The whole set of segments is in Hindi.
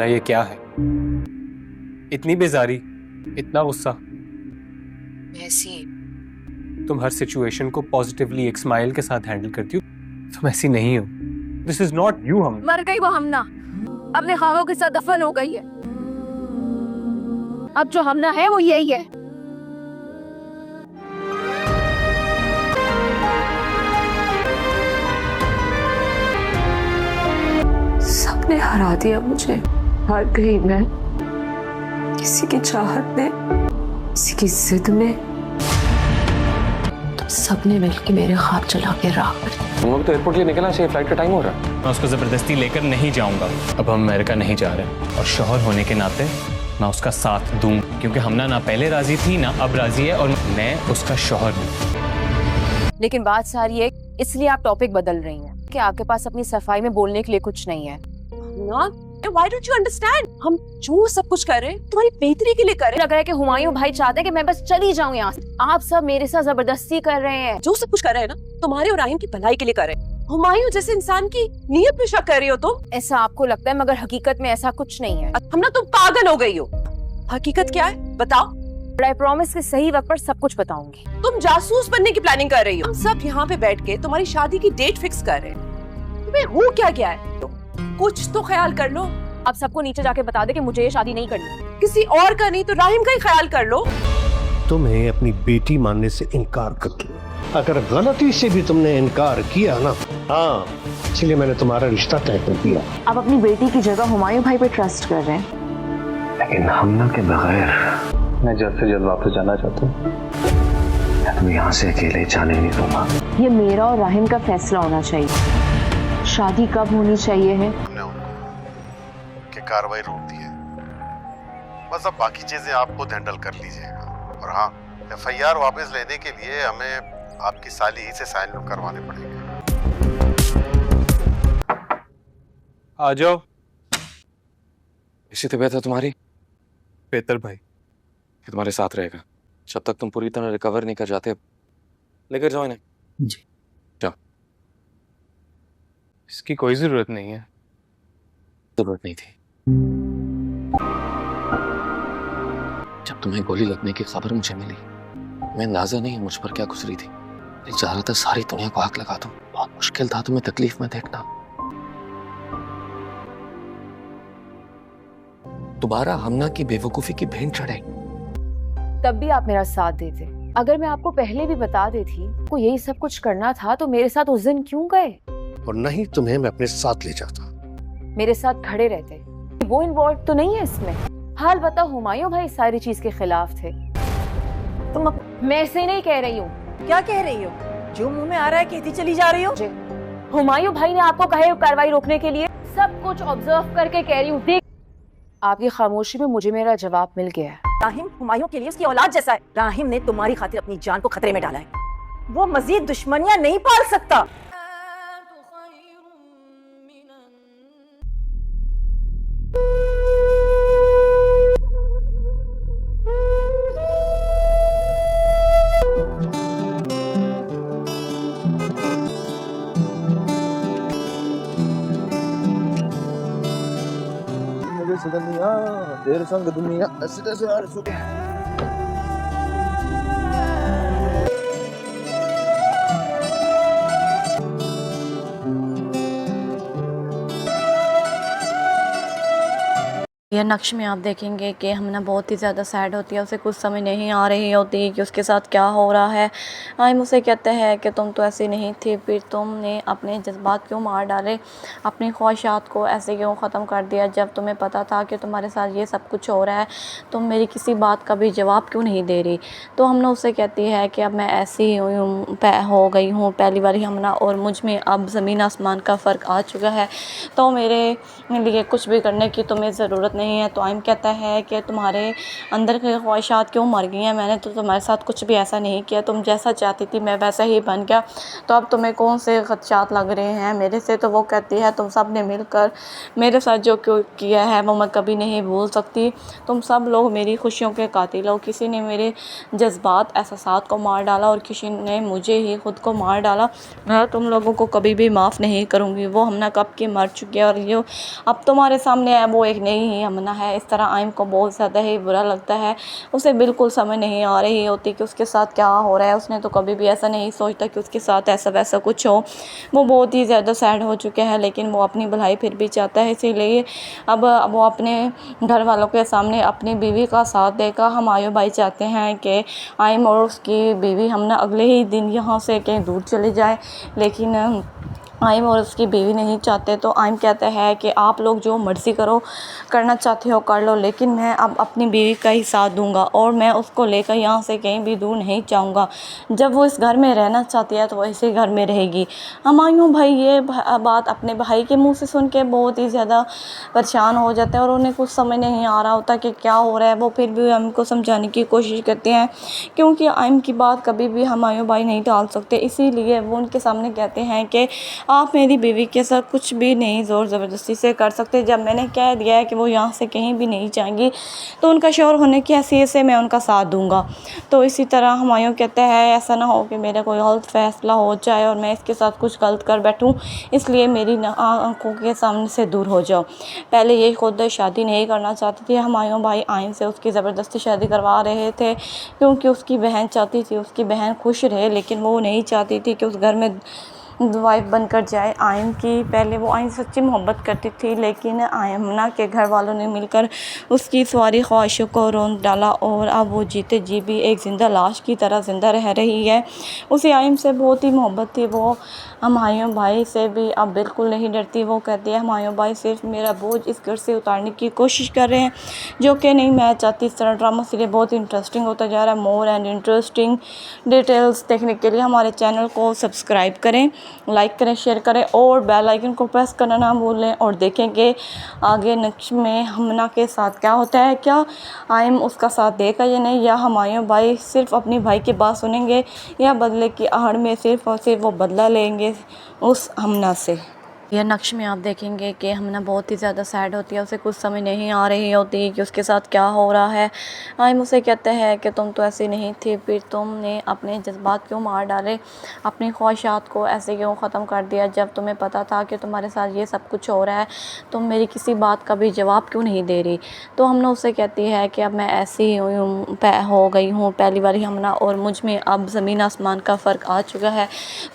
ये क्या है? इतनी बेजारी, इतना गुस्सा। ऐसी तुम हर सिचुएशन को पॉजिटिवली एक स्माइल के साथ हैंडल करती हो। तुम ऐसी नहीं हो। This is not you. हम मर गई वो हमना, अपने ख्वाबों के साथ दफन हो गई है। अब जो हमना है वो यही है। सबने हरा दिया मुझे, हार गई मैं। किसी की चाहत ने, किसी की जिद में, तुम सबने मिलकर मेरे ख्वाब जला के राख कर दिए। तुम लोग तो एयरपोर्ट के लिए निकलना चाहिए, फ्लाइट का टाइम हो रहा है। मैं उसको जबरदस्ती लेकर नहीं जाऊंगा। अब हम अमेरिका नहीं जा रहे और शौहर होने के नाते मैं उसका साथ दूं, क्योंकि हमना ना पहले राजी थी ना अब राजी है और मैं उसका शौहर हूं। लेकिन बात सारी है, इसलिए आप टॉपिक बदल रही हैं कि आपके पास अपनी सफाई में बोलने के लिए कुछ नहीं है ना। Why don't you understand? हम जो सब कुछ कर रहे हैं तुम्हारी बेहतरी के लिए कर रहे हैं। लग रहा है कि हुमायूं भाई चाहते हैं कि मैं बस चली जाऊं यहाँ से। आप सब मेरे साथ जबरदस्ती कर रहे हैं। जो सब कुछ कर रहे हैं ना, तुम्हारे और राहिम की भलाई के लिए कर रहे हैं। हुमायूं जैसे इंसान की नीयत पे शक कर रही हो तुम। ऐसा आपको लगता है, मगर हकीकत में ऐसा कुछ नहीं है। हम ना, तुम पागल हो गई हो। हकीकत क्या है बताओ। आई प्रॉमिस कि सही वक्त पर सब कुछ बताऊंगी। तुम जासूस बनने की प्लानिंग कर रही हो। हम सब यहाँ पे बैठ के तुम्हारी शादी की डेट फिक्स कर रहे हैं। तुम्हें हो क्या क्या है? कुछ तो ख्याल कर लो। आप सबको नीचे जाके बता दे कि मुझे ये शादी नहीं करनी। किसी और का नहीं तो राहिम का ही ख्याल कर लो। तुम्हें अपनी बेटी मानने से इनकार कर दिया। अगर गलती से भी तुमने इनकार किया ना, हाँ, इसलिए मैंने तुम्हारा रिश्ता तय कर दिया। आप अपनी बेटी की जगह हुमायूं भाई पे ट्रस्ट कर रहे हैं। लेकिन हमना के बगैर मैं जल्द से जल्द वापस जाना चाहता हूँ। मैं तुम्हें यहाँ से अकेले जाने नहीं दूंगा। ये मेरा और राहिम का फैसला होना चाहिए। शादी कब होनी चाहिए है? हमने उनकी कार्रवाई रोक दी है। बस अब बाकी चीजें आप खुद हैंडल कर लीजिएगा। और हाँ, एफआईआर वापस लेने के लिए हमें आपकी साली ही से साइन करवाने पड़ेंगे। आ जाओ। इसी तबीयत है तुम्हारी? बेहतर भाई। ये तुम्हारे साथ रहेगा जब तक तुम पूरी तरह रिकवर नहीं कर जाते। लेकर जाओ इन्हें। जी जाओ। इसकी कोई जरूरत नहीं है। जरूरत नहीं थी। जब तुम्हें गोली लगने की खबर मुझे मिली, मैं अंदाजा नहीं मुझ पर क्या गुजरी थी। मैं चाह रहा था सारी दुनिया को आग लगा दूं। बहुत मुश्किल था तुम्हें तकलीफ में देखना। दोबारा हमना की बेवकूफी की भेंट चढ़ाई। तब भी आप मेरा साथ देते। अगर मैं आपको पहले भी बता देती को यही सब कुछ करना था तो मेरे साथ उस दिन क्यों गए? और नहीं तुम्हें मैं अपने साथ ले जाता। मेरे साथ खड़े रहते। वो इन्वॉल्व तो नहीं है इसमें। हाल बताओ, हुमायूं भाई सारी चीज के खिलाफ थे। तुम मैं ऐसे नहीं कह रही हूँ। क्या कह रही हो? जो मुंह में आ रहा है कहती चली जा रही हो। हुमायूं भाई ने आपको कहे कार्रवाई रोकने के लिए। सब कुछ ऑब्जर्व करके कह रही हूँ। देख, आपकी खामोशी में मुझे मेरा जवाब मिल गया है। राहिम हुमायूं के लिए उसकी औलाद जैसा है। राहिम ने तुम्हारी खातिर अपनी जान को खतरे में डाला है। वो मजीद दुश्मनियां नहीं पाल सकता। दुनिया तेरे संग दुनिया ऐसे कैसे यार सुके। यह नक्श में आप देखेंगे कि हमना बहुत ही ज़्यादा सैड होती है। उसे कुछ समझ नहीं आ रही होती कि उसके साथ क्या हो रहा है। हम उसे कहते हैं कि तुम तो ऐसी नहीं थी, फिर तुमने अपने जज्बात क्यों मार डाले, अपनी ख्वाहिशात को ऐसे क्यों ख़त्म कर दिया जब तुम्हें पता था कि तुम्हारे साथ ये सब कुछ हो रहा है। तुम मेरी किसी बात का भी जवाब क्यों नहीं दे रही। तो हमना उससे कहती है कि अब मैं ऐसी हो गई हूँ पहली बार हमना, और मुझ में अब ज़मीन आसमान का फ़र्क आ चुका है। तो मेरे लिए कुछ भी करने की तुम्हें ज़रूरत नहीं रही हैं। तो आइम कहता है कि तुम्हारे अंदर की ख्वाहिशात क्यों मर गई हैं, मैंने तो तुम्हारे साथ कुछ भी ऐसा नहीं किया, तुम जैसा चाहती थी मैं वैसा ही बन गया, तो अब तुम्हें कौन से खदशात लग रहे हैं मेरे से। तो वो कहती है तुम सब ने मिलकर मेरे साथ जो किया है वो मैं कभी नहीं भूल सकती। तुम सब लोग मेरी खुशियों के कातिल हो। किसी ने मेरे जज्बात एहसासात को मार डाला और किसी ने मुझे ही खुद को मार डाला। मैं तुम लोगों को कभी भी माफ़ नहीं करूँगी। वो हमना कब की मर चुकी है और ये अब तुम्हारे सामने है वो एक नई ही हमना है। इस तरह आइम को बहुत ज़्यादा ही बुरा लगता है। उसे बिल्कुल समझ नहीं आ रही होती कि उसके साथ क्या हो रहा है। उसने तो कभी भी ऐसा नहीं सोचता कि उसके साथ ऐसा वैसा कुछ हो। वो बहुत ही ज़्यादा सैड हो चुके हैं, लेकिन वो अपनी भलाई फिर भी चाहता है। इसीलिए अब वो अपने घर वालों के सामने अपनी बीवी का साथ देगा। हमायूं भाई चाहते हैं कि आइम और उसकी बीवी हमना अगले ही दिन यहाँ से कहीं दूर चले जाए, लेकिन आइम और उसकी बीवी नहीं चाहते। तो आइम कहता है कि आप लोग जो मर्ज़ी करो, करना चाहते हो कर लो, लेकिन मैं अब अपनी बीवी का ही साथ दूंगा और मैं उसको लेकर यहाँ से कहीं भी दूर नहीं जाऊँगा। जब वो इस घर में रहना चाहती है तो वो इसी घर में रहेगी। हमायूं भाई ये बात अपने भाई के मुंह से सुन के बहुत ही ज़्यादा परेशान हो जाते हैं और उन्हें कुछ समझ नहीं आ रहा होता कि क्या हो रहा है। वो फिर भी आइम को समझाने की कोशिश करते हैं, क्योंकि आइम की बात कभी भी हमायूं भाई नहीं टाल सकते। इसीलिए वो उनके सामने कहते हैं कि आप मेरी बीवी के साथ कुछ भी नहीं ज़ोर ज़बरदस्ती से कर सकते। जब मैंने कह दिया है कि वो यहाँ से कहीं भी नहीं जाएंगी तो उनका शौहर होने की हैसियत से मैं उनका साथ दूंगा। तो इसी तरह हमायूं कहते हैं ऐसा ना हो कि मेरा कोई गलत फ़ैसला हो जाए और मैं इसके साथ कुछ गलत कर बैठूं, इसलिए मेरी आंखों के सामने से दूर हो जाओ। पहले ये खुद शादी नहीं करना चाहती थी। हमायूं भाई आइम से उसकी ज़बरदस्ती शादी करवा रहे थे क्योंकि उसकी बहन चाहती थी उसकी बहन खुश रहे, लेकिन वो नहीं चाहती थी कि उस घर में वाइफ बनकर जाए आइम की। पहले वो आइम से सच्ची मोहब्बत करती थी, लेकिन आइमना के घर वालों ने मिलकर उसकी सारी ख्वाहिशों को रोंद डाला और अब वो जीते जी भी एक ज़िंदा लाश की तरह ज़िंदा रह रही है। उसे आइम से बहुत ही मोहब्बत थी। वो हमायूं भाई से भी अब बिल्कुल नहीं डरती। वो कहती है हमायूं भाई सिर्फ मेरा बोझ इस घर से उतारने की कोशिश कर रहे हैं, जो कि नहीं मैं चाहती। इस तरह ड्रामा सीरियल बहुत इंटरेस्टिंग होता जा रहा है। मोर एंड इंटरेस्टिंग डिटेल्स देखने के लिए हमारे चैनल को सब्सक्राइब करें, लाइक करें, शेयर करें और बेल आइकन को प्रेस करना ना भूलें। और देखेंगे आगे नेक्स्ट में हमना के साथ क्या होता है, क्या आइम उसका साथ देगा या नहीं, या हमायूं भाई सिर्फ अपनी भाई की बात सुनेंगे या बदले की आहड़ में सिर्फ और सिर्फ वो बदला लेंगे उस हमना से। यह नक्श में आप देखेंगे कि हमना बहुत ही ज़्यादा सैड होती है। उसे कुछ समझ नहीं आ रही होती कि उसके साथ क्या हो रहा है। आइम उसे कहते हैं कि तुम तो ऐसी नहीं थी, फिर तुमने अपने जज्बात क्यों मार डाले, अपनी ख्वाहिशात को ऐसे क्यों ख़त्म कर दिया जब तुम्हें पता था कि तुम्हारे साथ ये सब कुछ हो रहा है। तुम मेरी किसी बात का भी जवाब क्यों नहीं दे रही। तो हमना उससे कहती है कि अब मैं ऐसी हो गई हूँ पहली बार हमना, और मुझ में अब ज़मीन आसमान का फ़र्क आ चुका है,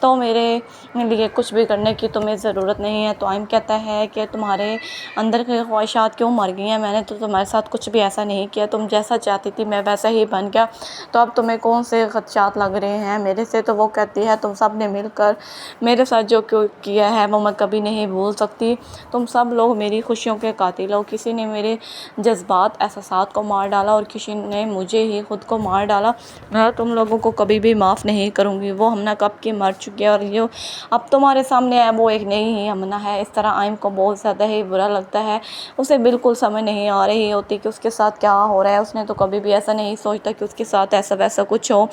तो मेरे लिए कुछ भी करने की तुम्हें ज़रूरत नहीं है। तो आइम कहता है कि तुम्हारे अंदर की ख्वाहिशात क्यों मर गई हैं, मैंने तो तुम्हारे साथ कुछ भी ऐसा नहीं किया, तुम जैसा चाहती थी मैं वैसा ही बन गया, तो अब तुम्हें कौन से खदशात लग रहे हैं मेरे से। तो वो कहती है तुम सब ने मिलकर मेरे साथ जो किया है वो मैं कभी नहीं भूल सकती। तुम सब लोग मेरी खुशियों के कातिल हो। किसी ने मेरे जज्बात एहसासात को मार डाला और किसी ने मुझे ही खुद को मार डाला। मैं तुम लोगों को कभी भी माफ़ नहीं करूँगी। वो हमना कब की मर चुकी है और ये अब तुम्हारे सामने है वो एक नई ही हमना है। इस तरह आइम को बहुत ज़्यादा ही बुरा लगता है। उसे बिल्कुल समझ नहीं आ रही होती कि उसके साथ क्या हो रहा है। उसने तो कभी भी ऐसा नहीं सोचता कि उसके साथ ऐसा वैसा कुछ हो।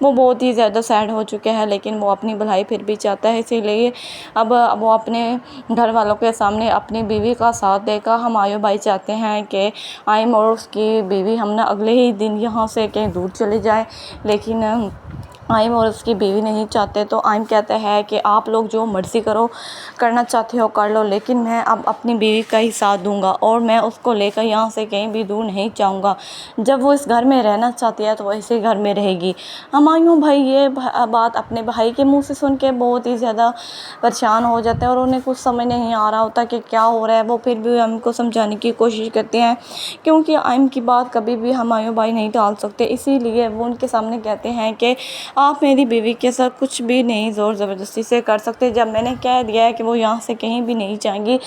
वो बहुत ही ज़्यादा सैड हो चुके हैं, लेकिन वो अपनी भलाई फिर भी चाहता है। इसीलिए अब वो अपने घर वालों के सामने अपनी बीवी का साथ देगा। हमायूं भाई चाहते हैं कि आइम और उसकी बीवी हमना अगले ही दिन यहाँ से कहीं दूर चले जाए, लेकिन आइम और उसकी बीवी नहीं चाहते। तो आइम कहता है कि आप लोग जो मर्ज़ी करो, करना चाहते हो कर लो, लेकिन मैं अब अपनी बीवी का ही साथ दूंगा और मैं उसको लेकर यहाँ से कहीं भी दूर नहीं जाऊँगा। जब वो इस घर में रहना चाहती है तो वो इसी घर में रहेगी। हमायूं भाई ये बात अपने भाई के मुंह से सुन के बहुत ही ज़्यादा परेशान हो जाते हैं और उन्हें कुछ समझ नहीं आ रहा होता कि क्या हो रहा है। वो फिर भी आइम को समझाने की कोशिश करते हैं, क्योंकि आइम की बात कभी भी हमायूं भाई नहीं टाल सकते। इसीलिए वो उनके सामने कहते हैं कि आप मेरी बीवी के साथ कुछ भी नहीं ज़ोर ज़बरदस्ती से कर सकते। जब मैंने कह दिया है कि वो यहाँ से कहीं भी नहीं जाएंगी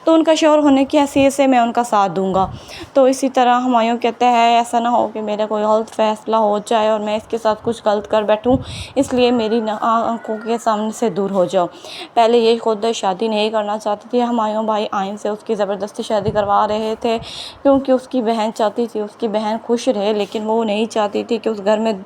तो उनका शौहर होने की हैसियत से मैं उनका साथ दूँगा। तो इसी तरह हुमायूं कहते हैं ऐसा ना हो कि मेरा कोई गलत फ़ैसला हो जाए और मैं इसके साथ कुछ गलत कर बैठूँ, इसलिए मेरी आंखों के सामने से दूर हो जाओ। पहले ये खुद शादी नहीं करना चाहती थी, हुमायूं भाई आइन से उसकी ज़बरदस्ती शादी करवा रहे थे क्योंकि उसकी बहन चाहती थी उसकी बहन खुश रहे, लेकिन वो नहीं चाहती थी कि उस घर में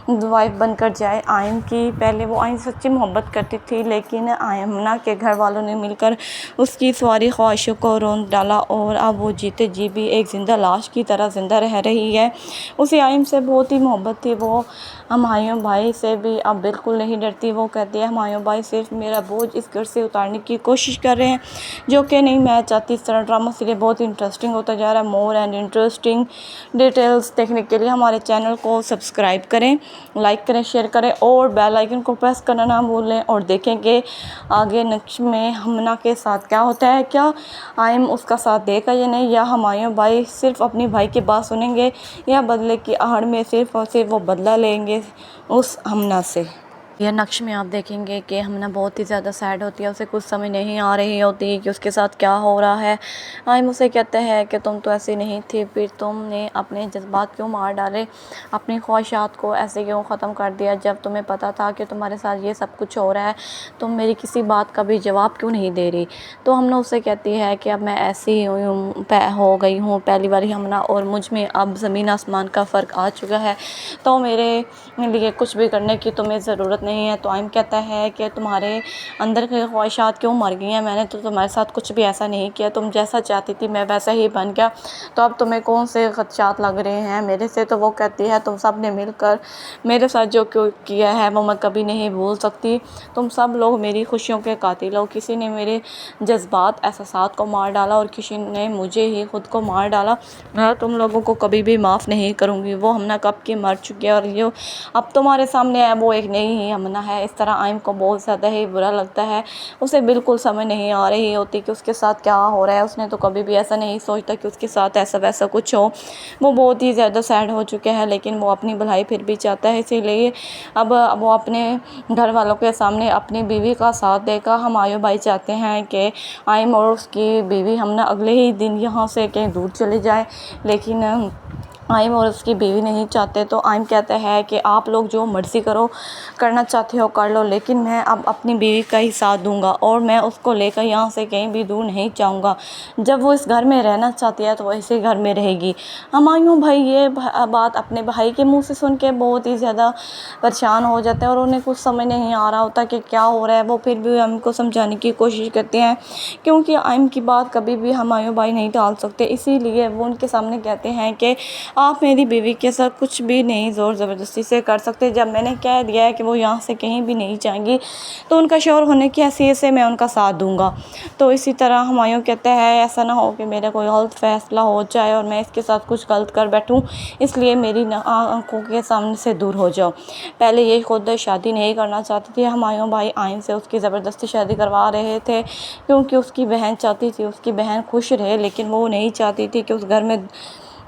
वाइफ बनकर जाए आयन की। पहले वो आयन सच्ची मोहब्बत करती थी, लेकिन आयमना के घर वालों ने मिलकर उसकी सारी ख्वाहिशों को रोंद डाला और अब वो जीते जी भी एक ज़िंदा लाश की तरह ज़िंदा रह रही है। उसे आयन से बहुत ही मोहब्बत थी, वो हुमायूं भाई से भी अब बिल्कुल नहीं डरती। वो कहती है हुमायूं भाई सिर्फ मेरा बोझ इस घर से उतारने की कोशिश कर रहे हैं, जो कि नहीं मैं चाहती। इस तरह ड्रामा सीरियल बहुत इंटरेस्टिंग होता जा रहा है। मोर एंड इंटरेस्टिंग डिटेल्स देखने के लिए हमारे चैनल को सब्सक्राइब करें, लाइक करें, शेयर करें और बेल आइकन को प्रेस करना ना भूलें। और देखेंगे आगे नेक्स्ट में हमना के साथ क्या होता है, क्या आयम उसका साथ देगा या नहीं, या हुमायूं भाई सिर्फ अपनी भाई की बात सुनेंगे या बदले की आहड़ में सिर्फ और सिर्फ वो बदला लेंगे उस हमना से। यह नक्श में आप देखेंगे कि हमना बहुत ही ज़्यादा सैड होती है, उसे कुछ समझ नहीं आ रही होती कि उसके साथ क्या हो रहा है। आयम उसे कहते हैं कि तुम तो ऐसी नहीं थी, फिर तुमने अपने जज्बात क्यों मार डाले, अपनी ख्वाहिशात को ऐसे क्यों ख़त्म कर दिया जब तुम्हें पता था कि तुम्हारे साथ ये सब कुछ हो रहा है, तुम मेरी किसी बात का भी जवाब क्यों नहीं दे रही। तो हमना उससे कहती है कि अब मैं ऐसी हो गई हूँ पहली बार हमना, और मुझ में अब ज़मीन आसमान का फ़र्क आ चुका है, तो मेरे लिए कुछ भी करने की तुम्हें ज़रूरत नहीं है। तो आयम कहता है कि तुम्हारे अंदर की ख्वाहिशात क्यों मर गई हैं, मैंने तो तुम्हारे साथ कुछ भी ऐसा नहीं किया, तुम जैसा चाहती थी मैं वैसा ही बन गया, तो अब तुम्हें कौन से खदशात लग रहे हैं मेरे से। तो वो कहती है तुम सब ने मिलकर मेरे साथ जो किया है वो मैं कभी नहीं भूल सकती, तुम सब लोग मेरी खुशियों के कातिल हो, किसी ने मेरे जज्बात एहसासात को मार डाला और किसी ने मुझे ही खुद को मार डाला, मैं तुम लोगों को कभी भी माफ़ नहीं करूँगी। वो हमना कब की मर चुकी है और ये अब तुम्हारे सामने है वो एक नई ही हमना है। इस तरह आयम को बहुत ज़्यादा ही बुरा लगता है, उसे बिल्कुल समझ नहीं आ रही होती कि उसके साथ क्या हो रहा है। उसने तो कभी भी ऐसा नहीं सोचता कि उसके साथ ऐसा वैसा कुछ हो। वो बहुत ही ज़्यादा सैड हो चुके हैं, लेकिन वो अपनी भलाई फिर भी चाहता है, इसीलिए अब वो अपने घर वालों के सामने अपनी बीवी का साथ देगा। हुमायूं भाई चाहते हैं कि आयम और उसकी बीवी हमना अगले ही दिन यहाँ से कहीं दूर चले जाए, लेकिन आयम और उसकी बीवी नहीं चाहते। तो आयम कहता है कि आप लोग जो मर्ज़ी करो, करना चाहते हो कर लो, लेकिन मैं अब अपनी बीवी का ही साथ दूंगा और मैं उसको लेकर यहाँ से कहीं भी दूर नहीं जाऊँगा। जब वो इस घर में रहना चाहती है तो वो इसी घर में रहेगी। हुमायूं भाई ये बात अपने भाई के मुंह से सुन के बहुत ही ज़्यादा परेशान हो जाते हैं और उन्हें कुछ समझ नहीं आ रहा होता कि क्या हो रहा है। वो फिर भी आयम को समझाने की कोशिश करते हैं, क्योंकि आयम की बात कभी भी हुमायूं भाई नहीं टाल सकते, इसीलिए वो उनके सामने कहते हैं कि आप मेरी बीवी के साथ कुछ भी नहीं ज़ोर ज़बरदस्ती से कर सकते। जब मैंने कह दिया है कि वो यहाँ से कहीं भी नहीं जाएंगी तो उनका शौहर होने की हैसियत से मैं उनका साथ दूँगा। तो इसी तरह हुमायूं कहते हैं ऐसा ना हो कि मेरा कोई गलत फ़ैसला हो जाए और मैं इसके साथ कुछ गलत कर बैठूँ, इसलिए मेरी आंखों के सामने से दूर हो जाओ। पहले ये खुद शादी नहीं करना चाहती थी, हुमायूं भाई आइन से उसकी ज़बरदस्ती शादी करवा रहे थे क्योंकि उसकी बहन चाहती थी उसकी बहन खुश रहे, लेकिन वो नहीं चाहती थी कि उस घर में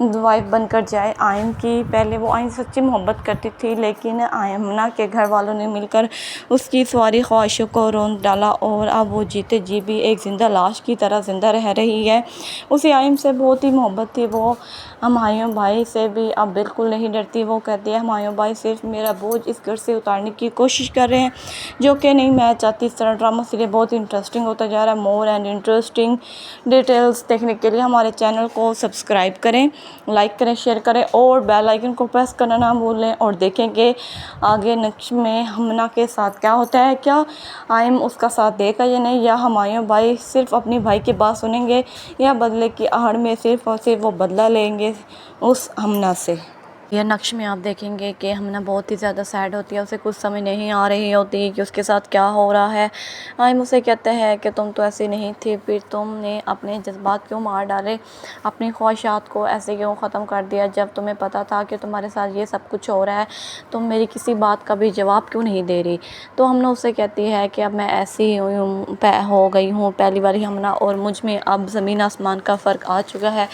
वाइफ बनकर जाए आयन की। पहले वो आयन सच्ची मोहब्बत करती थी, लेकिन आयमना के घर वालों ने मिलकर उसकी सारी ख्वाहिशों को रोंद डाला और अब वो जीते जी भी एक ज़िंदा लाश की तरह ज़िंदा रह रही है। उसे आयम से बहुत ही मोहब्बत थी, वो हुमायूं भाई से भी अब बिल्कुल नहीं डरती। वो कहती है हुमायूं भाई सिर्फ मेरा बोझ इस घर से उतारने की कोशिश कर रहे हैं, जो कि नहीं मैं चाहती। इस तरह ड्रामा सीरियल बहुत इंटरेस्टिंग होता जा रहा है। मोर एंड इंटरेस्टिंग डिटेल्स देखने के लिए हमारे चैनल को सब्सक्राइब करें, लाइक करें, शेयर करें और बेल आइकन को प्रेस करना ना भूलें। और देखेंगे आगे नेक्स्ट में हमना के साथ क्या होता है, क्या आयम उसका साथ देगा या नहीं, या हुमायूं भाई सिर्फ अपनी भाई की बात सुनेंगे या बदले की आहड़ में सिर्फ और सिर्फ वो बदला लेंगे उस हमना से। यह नक्श में आप देखेंगे कि हमना बहुत ही ज़्यादा सैड होती है, उसे कुछ समझ नहीं आ रही होती कि उसके साथ क्या हो रहा है। आयम उसे कहते हैं कि तुम तो ऐसी नहीं थी, फिर तुमने अपने जज्बात क्यों मार डाले, अपनी ख्वाहिशात को ऐसे क्यों ख़त्म कर दिया जब तुम्हें पता था कि तुम्हारे साथ ये सब कुछ हो रहा है, तुम मेरी किसी बात का भी जवाब क्यों नहीं दे रही। तो हमना उससे कहती है कि अब मैं ऐसी हो गई हूँ पहली बार हमना, और मुझ में अब ज़मीन आसमान का फ़र्क आ चुका है,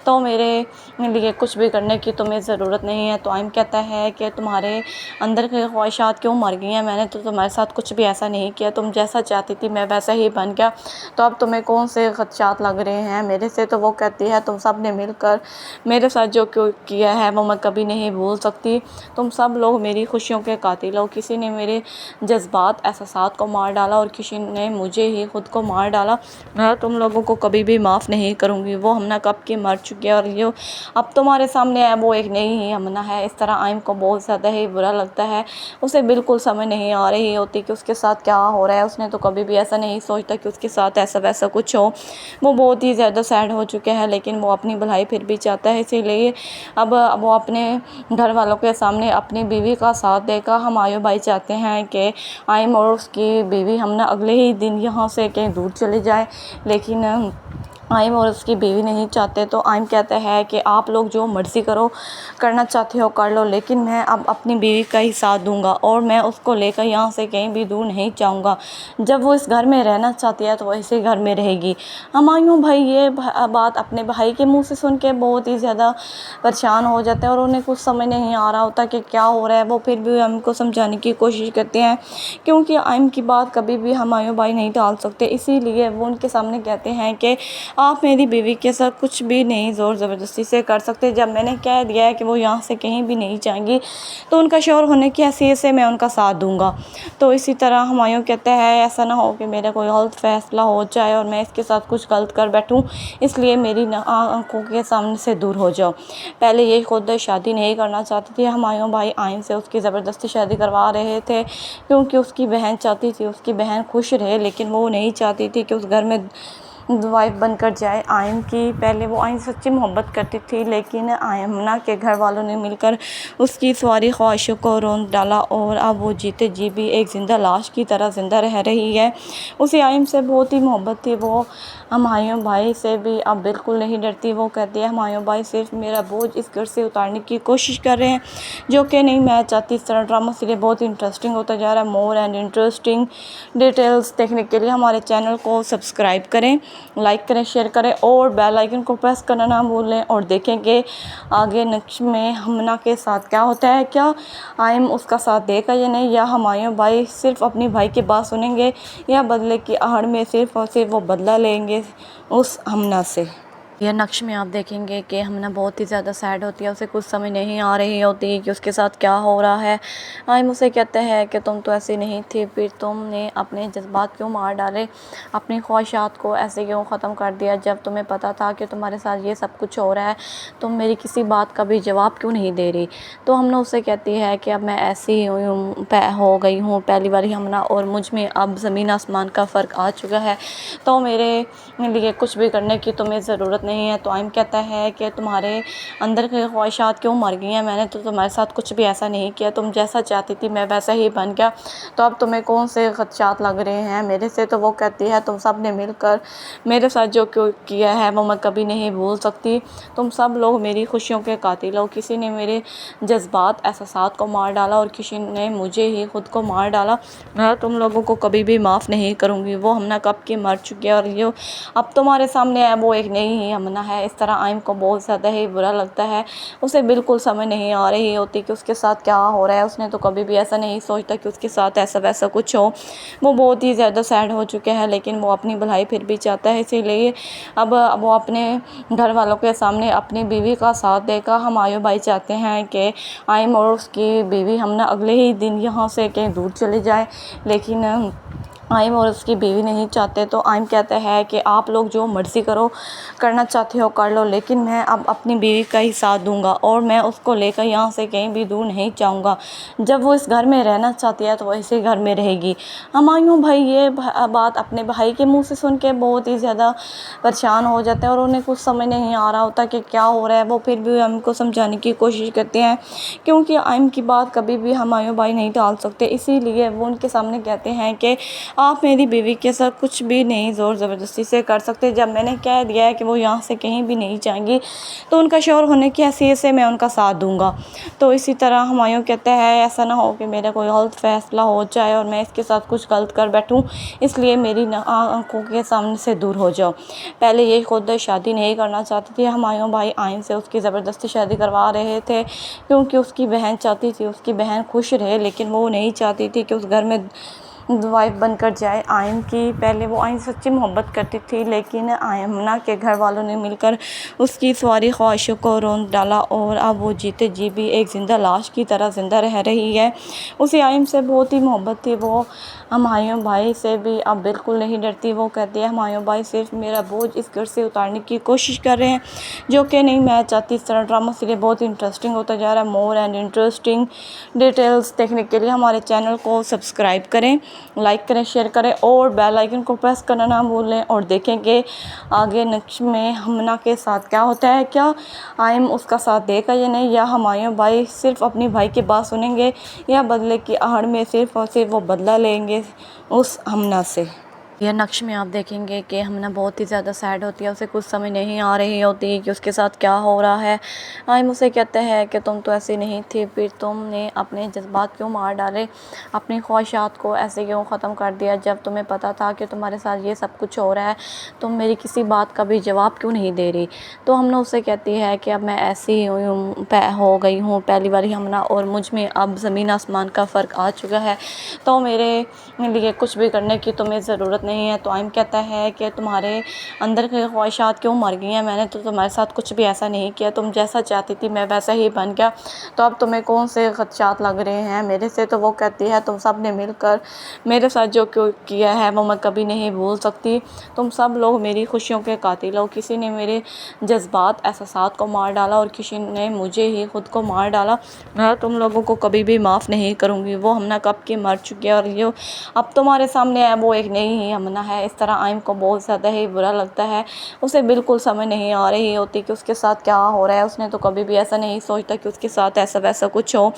तो मेरे लिए कुछ भी करने की तुम्हें ज़रूरत नहीं है। तो आइम कहता है कि तुम्हारे अंदर की ख्वाहिशात क्यों मर गई हैं, मैंने तो तुम्हारे साथ कुछ भी ऐसा नहीं किया, तुम जैसा चाहती थी मैं वैसा ही बन गया, तो अब तुम्हें कौन से खदशात लग रहे हैं मेरे से। तो वो कहती है तुम सब ने मिलकर मेरे साथ जो किया है वो मैं कभी नहीं भूल सकती, तुम सब लोग मेरी खुशियों के कातिल हो, किसी ने मेरे जज्बात एहसासात को मार डाला और किसी ने मुझे ही खुद को मार डाला, मैं तुम लोगों को कभी भी माफ़ नहीं करूँगी। वो हमना कब की मर चुकी है और जो अब तुम्हारे सामने है वो एक नई ही हमना है। इस तरह आइम को बहुत ज़्यादा ही बुरा लगता है, उसे बिल्कुल समझ नहीं आ रही होती कि उसके साथ क्या हो रहा है। उसने तो कभी भी ऐसा नहीं सोचता कि उसके साथ ऐसा वैसा कुछ हो। वो बहुत ही ज़्यादा सैड हो चुके हैं, लेकिन वो अपनी भलाई फिर भी चाहता है, इसीलिए अब वो अपने घर वालों के सामने अपनी बीवी का साथ देगा। हमायूं भाई चाहते हैं कि आइम और उसकी बीवी हमना अगले ही दिन यहाँ से कहीं दूर चले जाए, लेकिन आइम और उसकी बीवी नहीं चाहते। तो आइम कहता है कि आप लोग जो मर्ज़ी करो, करना चाहते हो कर लो, लेकिन मैं अब अपनी बीवी का ही साथ दूंगा और मैं उसको लेकर यहाँ से कहीं भी दूर नहीं जाऊँगा। जब वो इस घर में रहना चाहती है तो वो इसी घर में रहेगी। हमायूं भाई ये बात अपने भाई के मुंह से सुन के बहुत ही ज़्यादा परेशान हो जाते हैं और उन्हें कुछ समझ नहीं आ रहा होता कि क्या हो रहा है। वो फिर भी आइम को समझाने की कोशिश करते हैं, क्योंकि आइम की बात कभी भी हमायूं भाई नहीं टाल सकते, इसीलिए वो उनके सामने कहते हैं कि आप मेरी बीवी के साथ कुछ भी नहीं ज़ोर ज़बरदस्ती से कर सकते। जब मैंने कह दिया है कि वो यहाँ से कहीं भी नहीं जाएंगी तो उनका शौहर होने की हैसियत से मैं उनका साथ दूंगा। तो इसी तरह हमायूं कहता है ऐसा ना हो कि मेरा कोई गलत फ़ैसला हो जाए और मैं इसके साथ कुछ गलत कर बैठूं, इसलिए मेरी आंखों के सामने से दूर हो जाओ। पहले ये खुद शादी नहीं करना चाहती थी, हमायूं भाई आइम से उसकी ज़बरदस्ती शादी करवा रहे थे क्योंकि उसकी बहन चाहती थी उसकी बहन खुश रहे, लेकिन वो नहीं चाहती थी कि उस घर में वाइफ बनकर जाए आइम की। पहले वो आइम से सच्ची मोहब्बत करती थी, लेकिन आइमना के घर वालों ने मिलकर उसकी सारी ख्वाहिशों को रोंद डाला और अब वो जीते जी भी एक ज़िंदा लाश की तरह ज़िंदा रह रही है। उसे आइम से बहुत ही मोहब्बत थी, वो हमायूं भाई से भी अब बिल्कुल नहीं डरती। वो कहती है हमायूं भाई सिर्फ मेरा बोझ इस घर से उतारने की कोशिश कर रहे हैं, जो कि नहीं मैं चाहती। इस तरह ड्रामा सीरियल बहुत इंटरेस्टिंग होता जा रहा है। मोर एंड इंटरेस्टिंग डिटेल्स देखने के लिए हमारे चैनल को सब्सक्राइब करें, लाइक करें, शेयर करें और बेल आइकन को प्रेस करना ना भूलें। और देखेंगे आगे नेक्स्ट में हमना के साथ क्या होता है, क्या आइम उसका साथ देगा या नहीं, या हमायूं भाई सिर्फ अपनी भाई की बात सुनेंगे या बदले की आहड़ में सिर्फ और सिर्फ वो बदला लेंगे उस हमना से। यह नक्श में आप देखेंगे कि हमना बहुत ही ज़्यादा सैड होती है, उसे कुछ समझ नहीं आ रही होती कि उसके साथ क्या हो रहा है। आइम उसे कहते हैं कि तुम तो ऐसी नहीं थी, फिर तुमने अपने जज्बात क्यों मार डाले, अपनी ख्वाहिशात को ऐसे क्यों ख़त्म कर दिया जब तुम्हें पता था कि तुम्हारे साथ ये सब कुछ हो रहा है, तुम मेरी किसी बात का भी जवाब क्यों नहीं दे रही। तो हमना उससे कहती है कि अब मैं ऐसी हो गई हूँ पहली बार हमना, और मुझ में अब ज़मीन आसमान का फ़र्क आ चुका है, तो मेरे लिए कुछ भी करने की तुम्हें ज़रूरत नहीं है। तो आइम कहता है कि तुम्हारे अंदर की ख्वाहिशात क्यों मर गई हैं, मैंने तो तुम्हारे साथ कुछ भी ऐसा नहीं किया, तुम जैसा चाहती थी मैं वैसा ही बन गया, तो अब तुम्हें कौन से खदशात लग रहे हैं मेरे से। तो वो कहती है तुम सब ने मिलकर मेरे साथ जो किया है वो मैं कभी नहीं भूल सकती, तुम सब लोग मेरी खुशियों के कातिल हो, किसी ने मेरे जज्बात एहसासात को मार डाला और किसी ने मुझे ही खुद को मार डाला, मैं तुम लोगों को कभी भी माफ़ नहीं करूँगी। वो हमना कब की मर चुकी है और जो अब तुम्हारे सामने है वो एक नई ही हमना है। इस तरह आइम को बहुत ज़्यादा ही बुरा लगता है, उसे बिल्कुल समझ नहीं आ रही होती कि उसके साथ क्या हो रहा है। उसने तो कभी भी ऐसा नहीं सोचता कि उसके साथ ऐसा वैसा कुछ हो। वो बहुत ही ज़्यादा सैड हो चुके हैं, लेकिन वो अपनी भलाई फिर भी चाहता है, इसीलिए अब वो अपने घर वालों के सामने अपनी बीवी का साथ देगा। हमायूं भाई चाहते हैं कि आइम और उसकी बीवी हमना अगले ही दिन यहाँ से कहीं दूर चले जाए, लेकिन आइम और उसकी बीवी नहीं चाहते। तो आइम कहता है कि आप लोग जो मर्ज़ी करो, करना चाहते हो कर लो, लेकिन मैं अब अपनी बीवी का ही साथ दूंगा और मैं उसको लेकर यहाँ से कहीं भी दूर नहीं जाऊँगा। जब वो इस घर में रहना चाहती है तो वो इसी घर में रहेगी। हमायूं भाई ये बात अपने भाई के मुंह से सुन के बहुत ही ज़्यादा परेशान हो जाते हैं और उन्हें कुछ समझ नहीं आ रहा होता कि क्या हो रहा है। वो फिर भी आइम को समझाने की कोशिश करते हैं, क्योंकि आइम की बात कभी भी हमायूं भाई नहीं टाल सकते, इसीलिए वो उनके सामने कहते हैं कि आप मेरी बीवी के साथ कुछ भी नहीं ज़ोर ज़बरदस्ती से कर सकते। जब मैंने कह दिया है कि वो यहाँ से कहीं भी नहीं जाएंगी तो उनका शौहर होने की हैसियत से मैं उनका साथ दूँगा। तो इसी तरह हुमायूं कहते हैं ऐसा ना हो कि मेरा कोई गलत फ़ैसला हो जाए और मैं इसके साथ कुछ गलत कर बैठूँ, इसलिए मेरी आंखों के सामने से दूर हो जाओ। पहले ये खुद शादी नहीं करना चाहती थी, हुमायूं भाई आइन से उसकी ज़बरदस्ती शादी करवा रहे थे क्योंकि उसकी बहन चाहती थी उसकी बहन खुश रहे, लेकिन वो नहीं चाहती थी कि उस घर में वाइफ बनकर जाए आयन की। पहले वो आयन सच्ची मोहब्बत करती थी, लेकिन आयमना के घर वालों ने मिलकर उसकी सारी ख्वाहिशों को रोंद डाला और अब वो जीते जी भी एक ज़िंदा लाश की तरह ज़िंदा रह रही है। उसे आयन से बहुत ही मोहब्बत थी, वो हुमायूं भाई से भी अब बिल्कुल नहीं डरती। वो कहती है हुमायूं भाई सिर्फ मेरा बोझ इस घर से उतारने की कोशिश कर रहे हैं, जो कि नहीं मैं चाहती। इस तरह ड्रामा सीरियल बहुत इंटरेस्टिंग होता जा रहा है। मोर एंड इंटरेस्टिंग डिटेल्स देखने के लिए हमारे चैनल को सब्सक्राइब करें, लाइक करें, शेयर करें और बेल आइकन को प्रेस करना ना भूलें। और देखेंगे आगे नेक्स्ट में हमना के साथ क्या होता है, क्या आयम उसका साथ देगा या नहीं, या हुमायूं भाई सिर्फ अपनी भाई की बात सुनेंगे या बदले की आहड़ में सिर्फ और सिर्फ वो बदला लेंगे उस हमना से। यह नक्श में आप देखेंगे कि हमना बहुत ही ज़्यादा सैड होती है, उसे कुछ समझ नहीं आ रही होती कि उसके साथ क्या हो रहा है। आयम उसे कहते हैं कि तुम तो ऐसी नहीं थी, फिर तुमने अपने जज्बात क्यों मार डाले, अपनी ख्वाहिशात को ऐसे क्यों ख़त्म कर दिया जब तुम्हें पता था कि तुम्हारे साथ ये सब कुछ हो रहा है, तुम मेरी किसी बात का भी जवाब क्यों नहीं दे रही। तो हमना उससे कहती है कि अब मैं ऐसी हो गई हूँ पहली बार हमना, और मुझ में अब ज़मीन आसमान का फ़र्क आ चुका है, तो मेरे लिए कुछ भी करने की तुम्हें ज़रूरत नहीं है। तो आयम कहता है कि तुम्हारे अंदर की ख्वाहिशात क्यों मर गई हैं, मैंने तो तुम्हारे साथ कुछ भी ऐसा नहीं किया, तुम जैसा चाहती थी मैं वैसा ही बन गया, तो अब तुम्हें कौन से खदशात लग रहे हैं मेरे से। तो वो कहती है तुम सब ने मिलकर मेरे साथ जो किया है वो मैं कभी नहीं भूल सकती, तुम सब लोग मेरी खुशियों के कातिल हो, किसी ने मेरे जज्बात एहसासात को मार डाला और किसी ने मुझे ही खुद को मार डाला, मैं तुम लोगों को कभी भी माफ़ नहीं करूँगी। वो हमना कब की मर चुकी है और ये अब तुम्हारे सामने है वो एक नई ही हमना है। इस तरह आयम को बहुत ज़्यादा ही बुरा लगता है, उसे बिल्कुल समझ नहीं आ रही होती कि उसके साथ क्या हो रहा है। उसने तो कभी भी ऐसा नहीं सोचता कि उसके साथ ऐसा वैसा कुछ हो।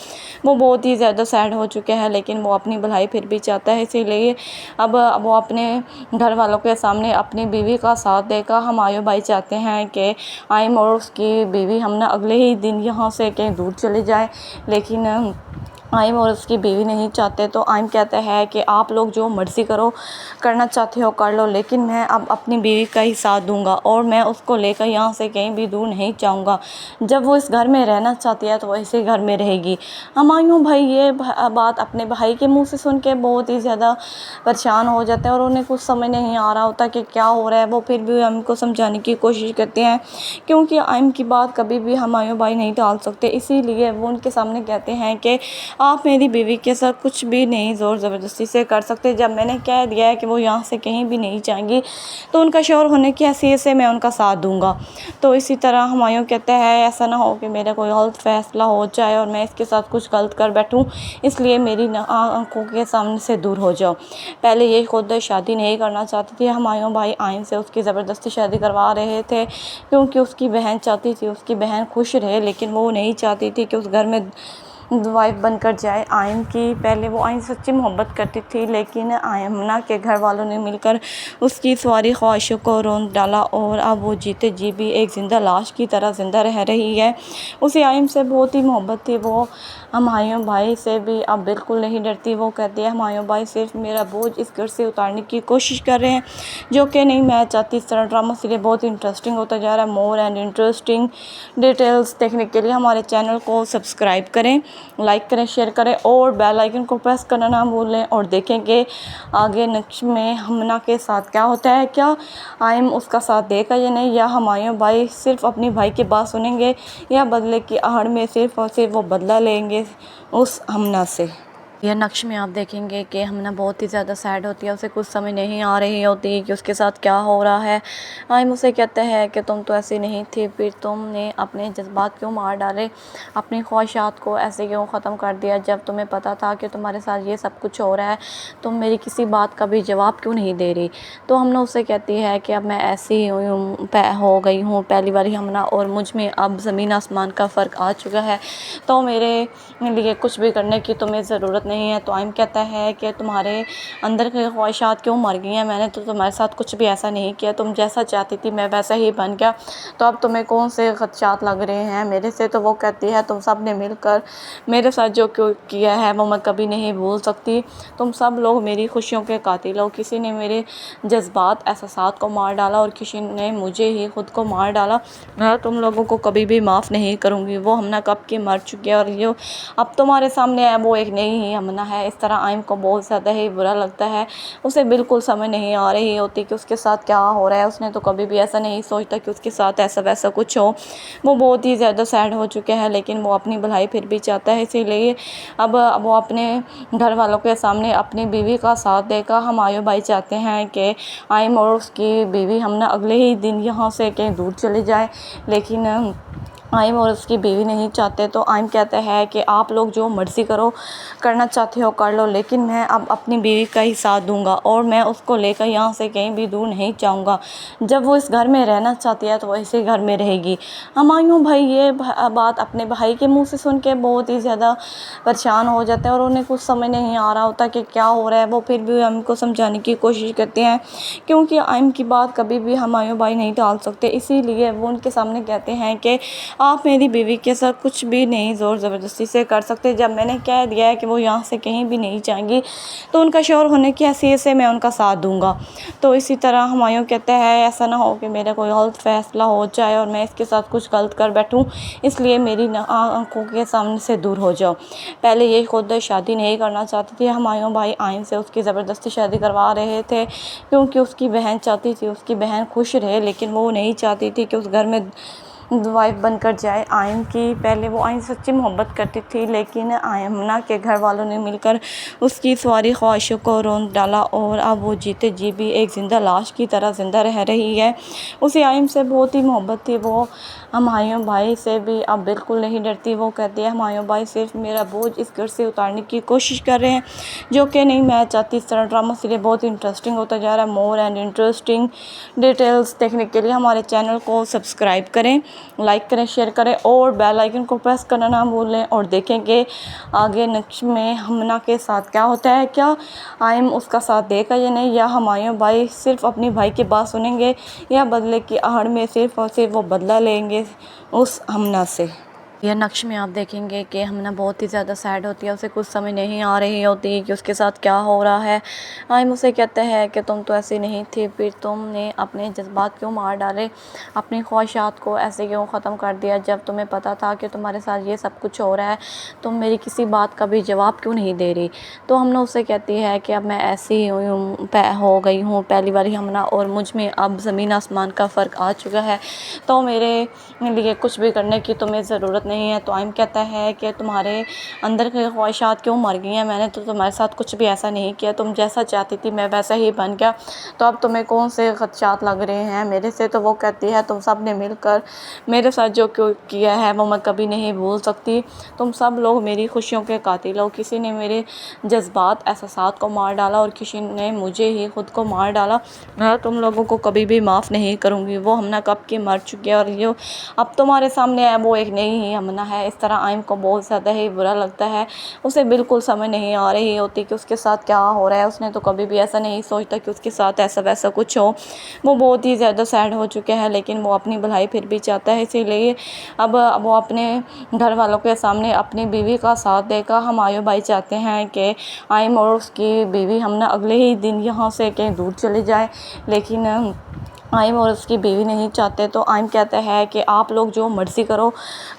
वो बहुत ही ज़्यादा सैड हो चुके हैं, लेकिन वो अपनी भलाई फिर भी चाहता है, इसीलिए अब वो अपने घर वालों के सामने अपनी बीवी का साथ देगा। हुमायूं भाई चाहते हैं कि आयम और उसकी बीवी हमना अगले ही दिन यहाँ से कहीं दूर चले जाए, लेकिन आयम और उसकी बीवी नहीं चाहते। तो आयम कहता है कि आप लोग जो मर्ज़ी करो, करना चाहते हो कर लो, लेकिन मैं अब अपनी बीवी का ही साथ दूंगा और मैं उसको लेकर यहाँ से कहीं भी दूर नहीं जाऊँगा। जब वो इस घर में रहना चाहती है तो वो इसी घर में रहेगी। हुमायूं भाई ये बात अपने भाई के मुंह से सुन के बहुत ही ज़्यादा परेशान हो जाते हैं और उन्हें कुछ समझ नहीं आ रहा होता कि क्या हो रहा है। वो फिर भी आयम को समझाने की कोशिश करते हैं, क्योंकि आयम की बात कभी भी हुमायूं भाई नहीं टाल सकते, इसीलिए वो उनके सामने कहते हैं कि आप मेरी बीवी के साथ कुछ भी नहीं ज़ोर ज़बरदस्ती से कर सकते। जब मैंने कह दिया है कि वो यहाँ से कहीं भी नहीं जाएंगी तो उनका शौहर होने की हैसियत से मैं उनका साथ दूँगा। तो इसी तरह हुमायूं कहते हैं ऐसा ना हो कि मेरा कोई गलत फ़ैसला हो जाए और मैं इसके साथ कुछ गलत कर बैठूँ, इसलिए मेरी आंखों के सामने से दूर हो जाओ। पहले ये खुद शादी नहीं करना चाहती थी, हुमायूं भाई आइन से उसकी ज़बरदस्ती शादी करवा रहे थे क्योंकि उसकी बहन चाहती थी उसकी बहन खुश रहे, लेकिन वो नहीं चाहती थी कि उस घर में वाइफ बनकर जाए आयन की। पहले वो आयन सच्ची मोहब्बत करती थी, लेकिन आयमना के घर वालों ने मिलकर उसकी सारी ख्वाहिशों को रोंद डाला और अब वो जीते जी भी एक ज़िंदा लाश की तरह ज़िंदा रह रही है। उसे आयम से बहुत ही मोहब्बत थी, वो हुमायूं भाई से भी अब बिल्कुल नहीं डरती। वो कहती है हुमायूं भाई सिर्फ मेरा बोझ इस घर से उतारने की कोशिश कर रहे हैं, जो कि नहीं मैं चाहती। इस तरह ड्रामा सीरियल बहुत इंटरेस्टिंग होता जा रहा है। मोर एंड इंटरेस्टिंग डिटेल्स देखने के लिए हमारे चैनल को सब्सक्राइब करें, लाइक करें, शेयर करें और बेल आइकन को प्रेस करना ना भूलें। और देखेंगे आगे नेक्स्ट में हमना के साथ क्या होता है, क्या आयम उसका साथ देगा या नहीं, या हुमायूं भाई सिर्फ अपनी भाई की बात सुनेंगे या बदले की आहड़ में सिर्फ और सिर्फ वो बदला लेंगे उस हमना से। यह नक्श में आप देखेंगे कि हमना बहुत ही ज़्यादा सैड होती है, उसे कुछ समझ नहीं आ रही होती कि उसके साथ क्या हो रहा है। आयम उसे कहते हैं कि तुम तो ऐसी नहीं थी, फिर तुमने अपने जज्बात क्यों मार डाले, अपनी ख्वाहिशात को ऐसे क्यों ख़त्म कर दिया जब तुम्हें पता था कि तुम्हारे साथ ये सब कुछ हो रहा है, तुम मेरी किसी बात का भी जवाब क्यों नहीं दे रही। तो हमना उससे कहती है कि अब मैं ऐसी हो गई हूँ पहली बार हमना, और मुझ में अब ज़मीन आसमान का फ़र्क आ चुका है, तो मेरे लिए कुछ भी करने की तुम्हें ज़रूरत नहीं है। तो आइम कहता है कि तुम्हारे अंदर की ख्वाहिशात क्यों मर गई हैं, मैंने तो तुम्हारे साथ कुछ भी ऐसा नहीं किया, तुम जैसा चाहती थी मैं वैसा ही बन गया, तो अब तुम्हें कौन से खदशात लग रहे हैं मेरे से। तो वो कहती है तुम सब ने मिलकर मेरे साथ जो किया है वो मैं कभी नहीं भूल सकती। तुम सब लोग मेरी खुशियों के कातिल हो। किसी ने मेरे जज्बात एहसासात को मार डाला और किसी ने मुझे ही खुद को मार डाला। मैं तुम लोगों को कभी भी माफ़ नहीं करूँगी। वो हमना कब की मर चुकी है और ये अब तुम्हारे सामने है वो एक नई ही हमना है। इस तरह आइम को बहुत ज़्यादा ही बुरा लगता है। उसे बिल्कुल समझ नहीं आ रही होती कि उसके साथ क्या हो रहा है। उसने तो कभी भी ऐसा नहीं सोचता कि उसके साथ ऐसा वैसा कुछ हो। वो बहुत ही ज़्यादा सैड हो चुके हैं, लेकिन वो अपनी भलाई फिर भी चाहता है। इसीलिए अब वो अपने घर वालों के सामने अपनी बीवी का साथ देगा। हमायूं भाई चाहते हैं कि आइम और उसकी बीवी हमना अगले ही दिन यहाँ से कहीं दूर चले जाए, लेकिन आइम और उसकी बीवी नहीं चाहते। तो आइम कहता है कि आप लोग जो मर्ज़ी करो, करना चाहते हो कर लो, लेकिन मैं अब अपनी बीवी का ही साथ दूंगा और मैं उसको लेकर यहाँ से कहीं भी दूर नहीं जाऊँगा। जब वो इस घर में रहना चाहती है तो वो इसी घर में रहेगी। हमायूं भाई ये बात अपने भाई के मुंह से सुन के बहुत ही ज़्यादा परेशान हो जाते हैं और उन्हें कुछ समझ नहीं आ रहा होता कि क्या हो रहा है। वो फिर भी आइम को समझाने की कोशिश करते हैं, क्योंकि आइम की बात कभी भी हमायूं भाई नहीं टाल सकते। इसीलिए वो उनके सामने कहते हैं कि आप मेरी बीवी के साथ कुछ भी नहीं ज़ोर ज़बरदस्ती से कर सकते। जब मैंने कह दिया है कि वो यहाँ से कहीं भी नहीं जाएंगी तो उनका शौहर होने की हैसियत से मैं उनका साथ दूंगा। तो इसी तरह हमायूं कहते हैं ऐसा ना हो कि मेरा कोई गलत फ़ैसला हो जाए और मैं इसके साथ कुछ गलत कर बैठूं, इसलिए मेरी आंखों के सामने से दूर हो जाओ। पहले ये खुद शादी नहीं करना चाहती थी। हमायूं भाई आइम से उसकी ज़बरदस्ती शादी करवा रहे थे क्योंकि उसकी बहन चाहती थी उसकी बहन खुश रहे, लेकिन वो नहीं चाहती थी कि उस घर में वाइफ बनकर जाए आइम की। पहले वो आइम से सच्ची मोहब्बत करती थी, लेकिन आइमना के घर वालों ने मिलकर उसकी सारी ख्वाहिशों को रोंद डाला और अब वो जीते जी भी एक ज़िंदा लाश की तरह ज़िंदा रह रही है। उसे आइम से बहुत ही मोहब्बत थी। वो हमायूं भाई से भी अब बिल्कुल नहीं डरती। वो कहती है हमायूं भाई सिर्फ मेरा बोझ इस घर से उतारने की कोशिश कर रहे हैं, जो कि नहीं मैं चाहती। इस तरह ड्रामा सीरियल बहुत इंटरेस्टिंग होता जा रहा है। मोर एंड इंटरेस्टिंग डिटेल्स देखने के लिए हमारे चैनल को सब्सक्राइब करें, लाइक करें, शेयर करें और बेल आइकन को प्रेस करना ना भूलें। और देखेंगे आगे नेक्स्ट में हमना के साथ क्या होता है, क्या आइम उसका साथ देगा या नहीं, या हमायूं भाई सिर्फ अपनी भाई की बात सुनेंगे या बदले की आहड़ में सिर्फ और सिर्फ वो बदला लेंगे उस हमना से। यह नक्श में आप देखेंगे कि हमना बहुत ही ज़्यादा सैड होती है। उसे कुछ समझ नहीं आ रही होती कि उसके साथ क्या हो रहा है। आइम उसे कहता है कि तुम तो ऐसी नहीं थी, फिर तुमने अपने जज्बात क्यों मार डाले, अपनी ख्वाहिशात को ऐसे क्यों ख़त्म कर दिया जब तुम्हें पता था कि तुम्हारे साथ ये सब कुछ हो रहा है। तुम मेरी किसी बात का भी जवाब क्यों नहीं दे रही। तो हमना उससे कहती है कि अब मैं ऐसी हो गई हूँ पहली बार हमना, और मुझ में अब ज़मीन आसमान का फ़र्क आ चुका है, तो मेरे लिए कुछ भी करने की तुम्हें ज़रूरत नहीं है। तो आइम कहता है कि तुम्हारे अंदर की ख्वाहिशात क्यों मर गई हैं, मैंने तो तुम्हारे साथ कुछ भी ऐसा नहीं किया, तुम जैसा चाहती थी मैं वैसा ही बन गया, तो अब तुम्हें कौन से खदशात लग रहे हैं मेरे से। तो वो कहती है तुम सब ने मिलकर मेरे साथ जो किया है वो मैं कभी नहीं भूल सकती। तुम सब लोग मेरी खुशियों के कातिल हो। किसी ने मेरे जज्बात एहसासात को मार डाला और किसी ने मुझे ही खुद को मार डाला। मैं तुम लोगों को कभी भी माफ़ नहीं करूँगी। वो हमना कब की मर चुकी है और ये अब तुम्हारे सामने है वो एक नई ही हमना है। इस तरह आइम को बहुत ज़्यादा ही बुरा लगता है। उसे बिल्कुल समझ नहीं आ रही होती कि उसके साथ क्या हो रहा है। उसने तो कभी भी ऐसा नहीं सोचता कि उसके साथ ऐसा वैसा कुछ हो। वो बहुत ही ज़्यादा सैड हो चुके हैं, लेकिन वो अपनी भलाई फिर भी चाहता है। इसीलिए अब वो अपने घर वालों के सामने अपनी बीवी का साथ देगा। हमायूं भाई चाहते हैं कि आइम और उसकी बीवी हमना अगले ही दिन यहाँ से कहीं दूर चले जाए, लेकिन आइम और उसकी बीवी नहीं चाहते। तो आइम कहता है कि आप लोग जो मर्ज़ी करो,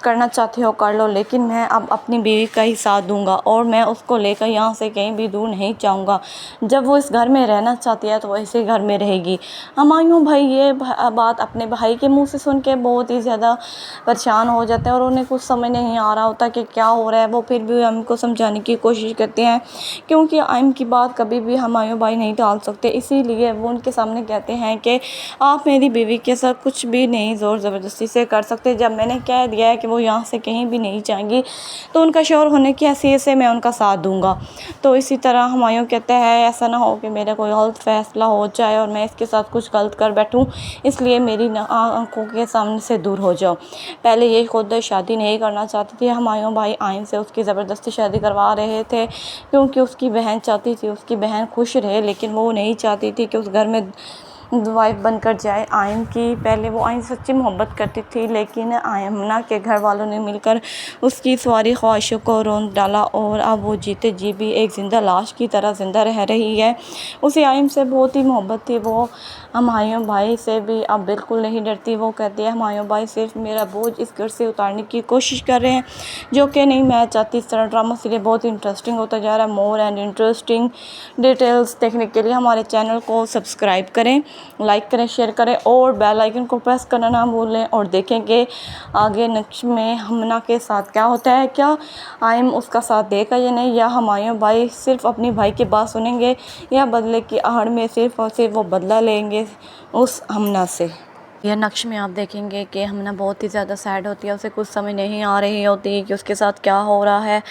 करना चाहते हो कर लो, लेकिन मैं अब अपनी बीवी का ही साथ दूंगा और मैं उसको लेकर यहाँ से कहीं भी दूर नहीं जाऊँगा। जब वो इस घर में रहना चाहती है तो वो इसी घर में रहेगी। हमायूं भाई ये बात अपने भाई के मुंह से सुन के बहुत ही ज़्यादा परेशान हो जाते हैं और उन्हें कुछ समझ नहीं आ रहा होता कि क्या हो रहा है। वो फिर भी आइम को समझाने की कोशिश करते हैं, क्योंकि आइम की बात कभी भी हमायूं भाई नहीं टाल सकते। इसीलिए वो उनके सामने कहते हैं कि आप मेरी बीवी के साथ कुछ भी नहीं ज़ोर ज़बरदस्ती से कर सकते। जब मैंने कह दिया है कि वो यहाँ से कहीं भी नहीं जाएंगी तो उनका शौहर होने की हैसियत से मैं उनका साथ दूँगा। तो इसी तरह हुमायूं कहते हैं ऐसा ना हो कि मेरा कोई गलत फ़ैसला हो जाए और मैं इसके साथ कुछ गलत कर बैठूँ, इसलिए मेरी आंखों के सामने से दूर हो जाओ। पहले ये खुद शादी नहीं करना चाहती थी, हुमायूं भाई आइन से उसकी ज़बरदस्ती शादी करवा रहे थे क्योंकि उसकी बहन चाहती थी उसकी बहन खुश रहे, लेकिन वो नहीं चाहती थी कि उस घर में वाइफ बनकर जाए आयन की। पहले वो आयन सच्ची मोहब्बत करती थी, लेकिन आयमना के घर वालों ने मिलकर उसकी सारी ख्वाहिशों को रोंद डाला और अब वो जीते जी भी एक ज़िंदा लाश की तरह ज़िंदा रह रही है। उसे आयन से बहुत ही मोहब्बत थी, वो हुमायूं भाई से भी अब बिल्कुल नहीं डरती। वो कहती है हुमायूं भाई सिर्फ मेरा बोझ इस घर से उतारने की कोशिश कर रहे हैं, जो कि नहीं मैं चाहती। इस तरह ड्रामा सीरियल बहुत इंटरेस्टिंग होता जा रहा है। मोर एंड इंटरेस्टिंग डिटेल्स देखने के लिए हमारे चैनल को सब्सक्राइब करें, लाइक करें, शेयर करें और बेल आइकन को प्रेस करना ना भूलें। और देखेंगे आगे नेक्स्ट में हमना के साथ क्या होता है, क्या आयम उसका साथ देगा या नहीं, या हुमायूं भाई सिर्फ अपनी भाई की बात सुनेंगे या बदले की आहड़ में सिर्फ और सिर्फ वो बदला लेंगे उस हमना से। यह नक्श में आप देखेंगे कि हमना बहुत ही ज़्यादा सैड होती है, उसे कुछ समझ नहीं आ रही होती कि उसके साथ क्या हो रहा है।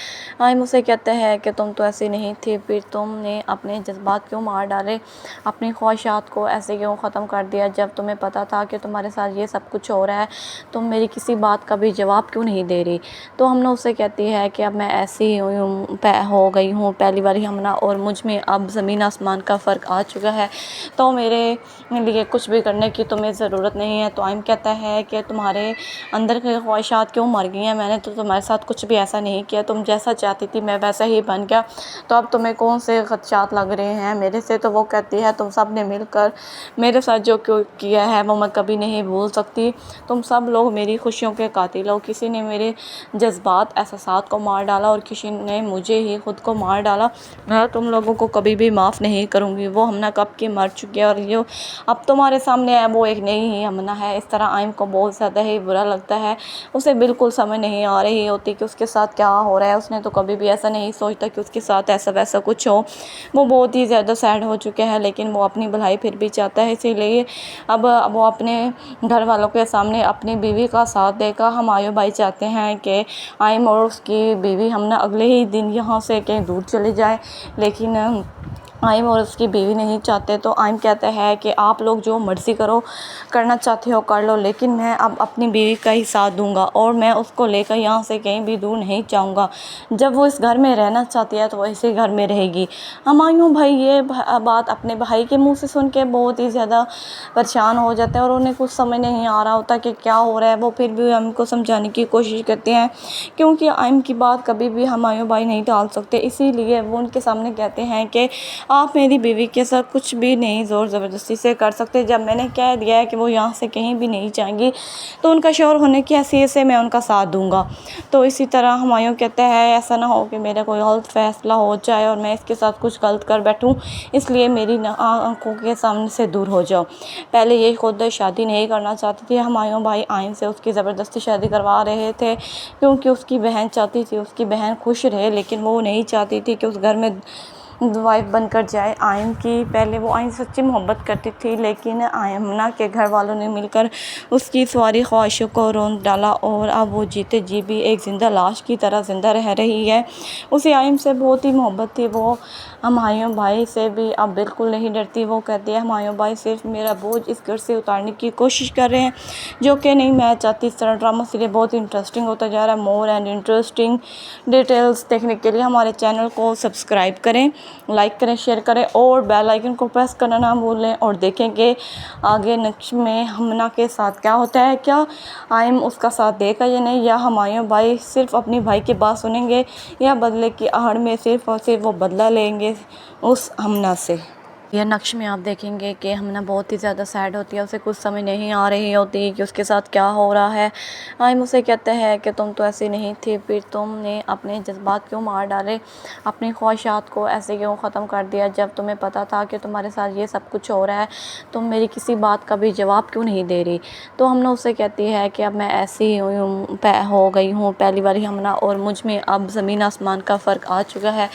आयम उसे कहते हैं कि तुम तो ऐसी नहीं थी, फिर तुमने अपने जज्बात क्यों मार डाले, अपनी ख्वाहिशात को ऐसे क्यों ख़त्म कर दिया जब तुम्हें पता था कि तुम्हारे साथ ये सब कुछ हो रहा है, तुम मेरी किसी बात का भी जवाब क्यों नहीं दे रही। तो हमना उससे कहती है कि अब मैं ऐसी हो गई हूँ पहली बार हमना, और मुझ में अब ज़मीन आसमान का फ़र्क आ चुका है, तो मेरे लिए कुछ भी करने की तुम्हें ज़रूरत नहीं है। तो आयम कहता है कि तुम्हारे अंदर की ख्वाहिशात क्यों मर गई हैं, मैंने तो तुम्हारे साथ कुछ भी ऐसा नहीं किया, तुम जैसा चाहती थी मैं वैसा ही बन गया, तो अब तुम्हें कौन से खदशात लग रहे हैं मेरे से। तो वो कहती है तुम सब ने मिलकर मेरे साथ जो किया है वो मैं कभी नहीं भूल सकती, तुम सब लोग मेरी खुशियों के कातिल हो, किसी ने मेरे जज्बात एहसासात को मार डाला और किसी ने मुझे ही खुद को मार डाला, मैं तुम लोगों को कभी भी माफ़ नहीं करूँगी। वो हमना कब की मर चुकी है और ये अब तुम्हारे सामने है वो एक नई ही हमना है। इस तरह आयम को बहुत ज़्यादा ही बुरा लगता है, उसे बिल्कुल समझ नहीं आ रही होती कि उसके साथ क्या हो रहा है। उसने तो कभी भी ऐसा नहीं सोचता कि उसके साथ ऐसा वैसा कुछ हो। वो बहुत ही ज़्यादा सैड हो चुके हैं, लेकिन वो अपनी भलाई फिर भी चाहता है, इसीलिए अब वो अपने घर वालों के सामने अपनी बीवी का साथ देगा। हुमायूं भाई चाहते हैं कि आयम और उसकी बीवी हमना अगले ही दिन यहाँ से कहीं दूर चले जाए, लेकिन आयम और उसकी बीवी नहीं चाहते। तो आयम कहता है कि आप लोग जो मर्ज़ी करो, करना चाहते हो कर लो, लेकिन मैं अब अपनी बीवी का ही साथ दूंगा और मैं उसको लेकर यहाँ से कहीं भी दूर नहीं जाऊँगा। जब वो इस घर में रहना चाहती है तो वो इसी घर में रहेगी। हुमायूं भाई ये बात अपने भाई के मुंह से सुन के बहुत ही ज़्यादा परेशान हो जाते हैं और उन्हें कुछ समझ नहीं आ रहा होता कि क्या हो रहा है। वो फिर भी आयम को समझाने की कोशिश करते हैं, क्योंकि आयम की बात कभी भी हुमायूं भाई नहीं टाल सकते, इसीलिए वो उनके सामने कहते हैं कि आप मेरी बीवी के साथ कुछ भी नहीं ज़ोर ज़बरदस्ती से कर सकते। जब मैंने कह दिया है कि वो यहाँ से कहीं भी नहीं जाएंगी तो उनका शौहर होने की हैसियत से मैं उनका साथ दूँगा। तो इसी तरह हुमायूं कहते हैं ऐसा ना हो कि मेरा कोई गलत फ़ैसला हो जाए और मैं इसके साथ कुछ गलत कर बैठूँ, इसलिए मेरी आंखों के सामने से दूर हो जाओ। पहले ये खुद शादी नहीं करना चाहती थी, हुमायूं भाई आइन से उसकी ज़बरदस्ती शादी करवा रहे थे क्योंकि उसकी बहन चाहती थी उसकी बहन खुश रहे, लेकिन वो नहीं चाहती थी कि उस घर में वाइफ बनकर जाए आयन की। पहले वो आयन सच्ची मोहब्बत करती थी, लेकिन आयमना के घर वालों ने मिलकर उसकी सारी ख्वाहिशों को रोंद डाला और अब वो जीते जी भी एक ज़िंदा लाश की तरह ज़िंदा रह रही है। उसे आयम से बहुत ही मोहब्बत थी, वो हुमायूं भाई से भी अब बिल्कुल नहीं डरती। वो कहती है हुमायूं भाई सिर्फ मेरा बोझ इस घर से उतारने की कोशिश कर रहे हैं, जो कि नहीं मैं चाहती। इस तरह ड्रामा सीरियल बहुत इंटरेस्टिंग होता जा रहा है। मोर एंड इंटरेस्टिंग डिटेल्स देखने के लिए हमारे चैनल को सब्सक्राइब करें, लाइक करें, शेयर करें और बेल आइकन को प्रेस करना ना भूलें। और देखेंगे आगे नेक्स्ट में हमना के साथ क्या होता है, क्या आयम उसका साथ देगा या नहीं, या हुमायूं भाई सिर्फ अपनी भाई की बात सुनेंगे या बदले की आहड़ में सिर्फ और सिर्फ वो बदला लेंगे उस हमना से। यह नक्श में आप देखेंगे कि हमना बहुत ही ज़्यादा सैड होती है, उसे कुछ समझ नहीं आ रही होती कि उसके साथ क्या हो रहा है। आयम उसे कहते हैं कि तुम तो ऐसी नहीं थी, फिर तुमने अपने जज्बात क्यों मार डाले, अपनी ख्वाहिशात को ऐसे क्यों ख़त्म कर दिया जब तुम्हें पता था कि तुम्हारे साथ ये सब कुछ हो रहा है, तुम मेरी किसी बात का भी जवाब क्यों नहीं दे रही। तो हमना उससे कहती है कि अब मैं ऐसी हो गई हूँ पहली बार हमना, और मुझ में अब ज़मीन आसमान का फ़र्क आ चुका है,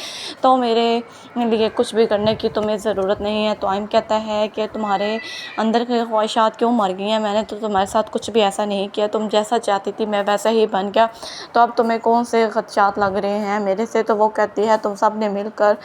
तो मेरे लिए कुछ भी करने की तुम्हें ज़रूरत नहीं है। तो आइम कहता है कि तुम्हारे अंदर की ख्वाहिशात क्यों मर गई हैं, मैंने तो तुम्हारे साथ कुछ भी ऐसा नहीं किया, तुम जैसा चाहती थी मैं वैसा ही बन गया, तो अब तुम्हें कौन से खदशात लग रहे हैं मेरे से। तो वो कहती है तुम सब ने मिलकर